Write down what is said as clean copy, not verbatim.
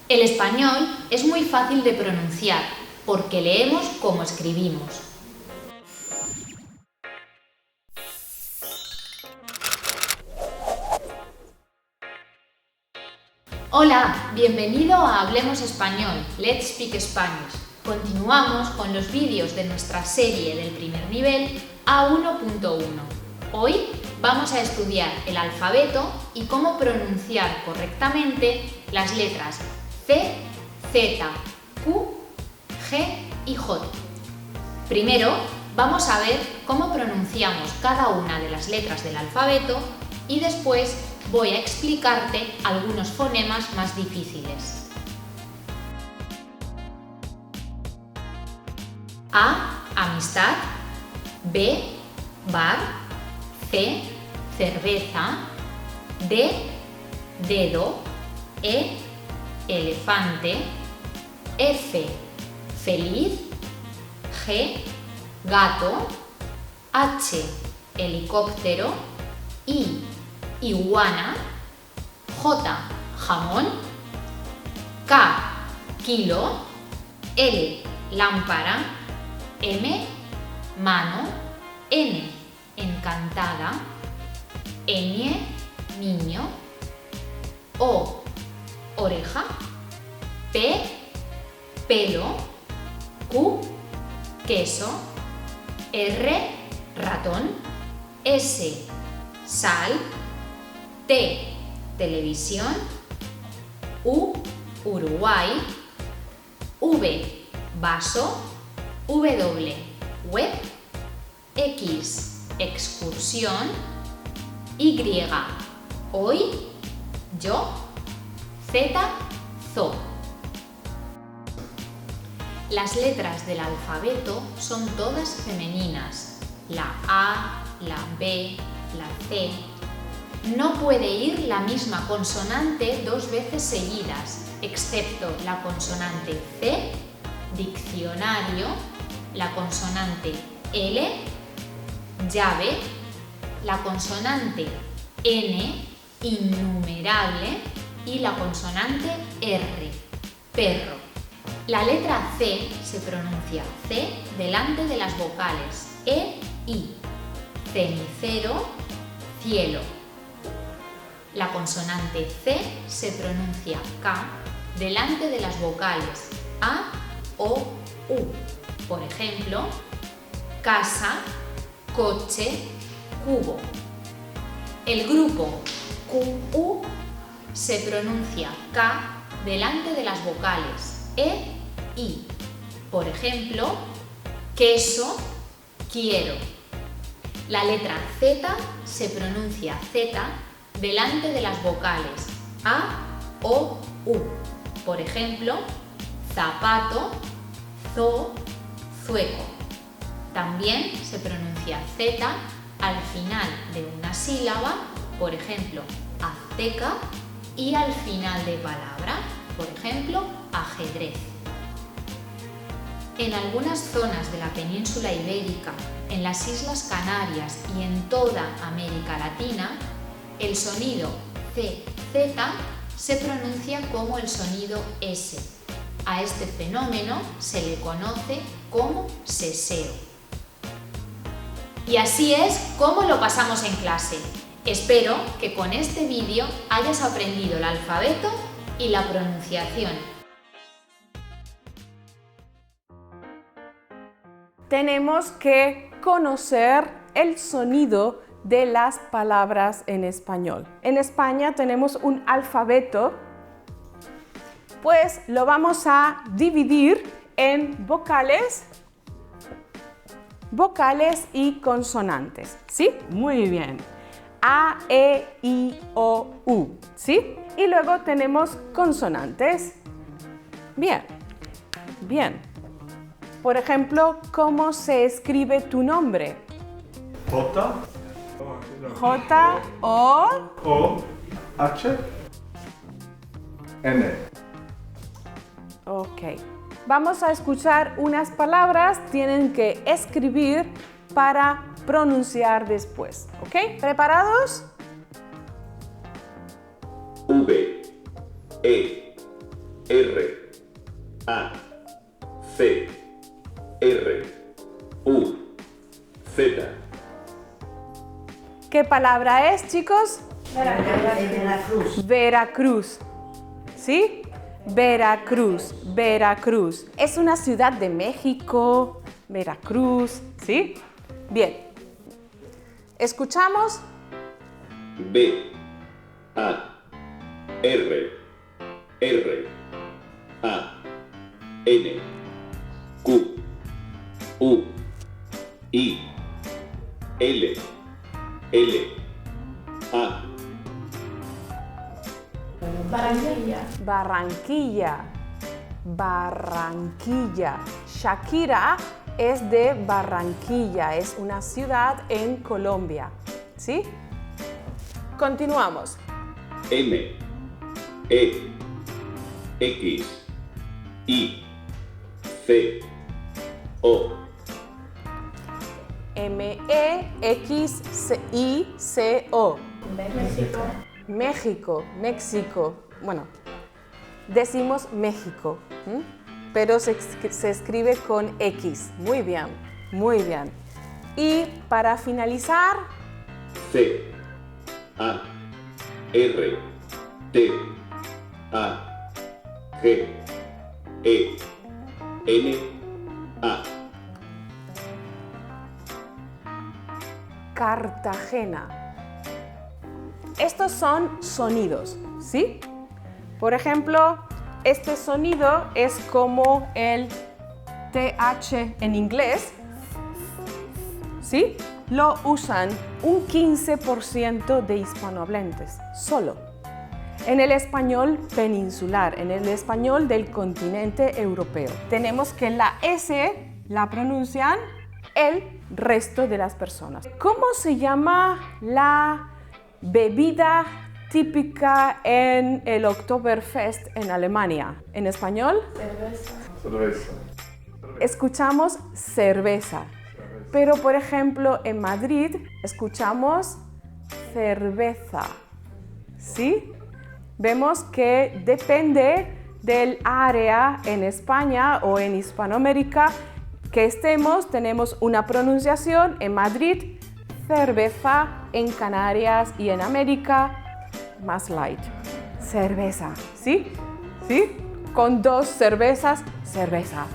El español es muy fácil de pronunciar porque leemos como escribimos. Hola, bienvenido a Hablemos Español, Let's Speak Spanish. Continuamos con los vídeos de nuestra serie del primer nivel A1.1. Hoy vamos a estudiar el alfabeto y cómo pronunciar correctamente las letras C, Z, Q, G y J. Primero, vamos a ver cómo pronunciamos cada una de las letras del alfabeto y después voy a explicarte algunos fonemas más difíciles. A, amistad. B, bar. C, cerveza. D, dedo. E, elefante. F, feliz. G, gato. H, helicóptero. I, iguana. J, jamón. K, kilo. L, lámpara. M, mano. N, encantada. Ñ, niño. O, oreja. P, pelo. Q, queso. R, ratón. S, sal. T, televisión. U, Uruguay. V, vaso. W, web. X, excursión. Y, hoy. Yo. Z, zoo. Las letras del alfabeto son todas femeninas. La A, la B, la C. No puede ir la misma consonante dos veces seguidas, excepto la consonante C, diccionario, la consonante L, llave, la consonante N, innumerable, y la consonante R, perro. La letra C se pronuncia C delante de las vocales E, I, cenicero, cielo. La consonante C se pronuncia K delante de las vocales A, O, U. Por ejemplo, casa, coche, cubo. El grupo QU se pronuncia K delante de las vocales E, I. Por ejemplo, queso, quiero. La letra Z se pronuncia Z delante de las vocales A, O, U. Por ejemplo, zapato, zoo, zueco. También se pronuncia Z al final de una sílaba, por ejemplo, azteca, y al final de palabra, por ejemplo, ajedrez. En algunas zonas de la península ibérica, en las Islas Canarias y en toda América Latina, el sonido CZ se pronuncia como el sonido S. A este fenómeno se le conoce como seseo. Y así es como lo pasamos en clase. Espero que con este vídeo hayas aprendido el alfabeto y la pronunciación. Tenemos que conocer el sonido de las palabras en español. En España tenemos un alfabeto, pues lo vamos a dividir en vocales y consonantes, ¿sí? Muy bien. A, E, I, O, U, ¿sí? Y luego tenemos consonantes. Bien, bien. Por ejemplo, ¿cómo se escribe tu nombre? J. J, O, O. H. N. Ok. Vamos a escuchar unas palabras, tienen que escribir para pronunciar después, ¿ok? ¿Preparados? V, E, R, A, C, R, U, Z. ¿Qué palabra es, chicos? Veracruz. Veracruz. ¿Sí? Veracruz, Veracruz. Es una ciudad de México, Veracruz, ¿sí? Bien. ¿Escuchamos? B, A, R, R, A, N, Q, U, I, L, L, A. Barranquilla. Barranquilla, Barranquilla. Shakira es de Barranquilla, es una ciudad en Colombia, ¿sí? Continuamos. M, E, X, I, C, O. M-E-X-I-C-O. México. México, México. Bueno, decimos México, pero se escribe con X. Muy bien, muy bien. Y para finalizar, C, A, R, T, A, G, E, N, A. Cartagena. Estos son sonidos, ¿sí? Por ejemplo, este sonido es como el TH en inglés, ¿sí? Lo usan un 15% de hispanohablantes, solo. En el español peninsular, en el español del continente europeo. Tenemos que la S la pronuncian el resto de las personas. ¿Cómo se llama la bebida típica en el Oktoberfest en Alemania? ¿En español? Cerveza. Escuchamos cerveza. Pero, por ejemplo, en Madrid escuchamos cerveza. ¿Sí? Vemos que depende del área en España o en Hispanoamérica que estemos, tenemos una pronunciación. En Madrid, cerveza, en Canarias y en América, más light. Cerveza, ¿sí? ¿Sí? Con 2 cervezas, cerveza.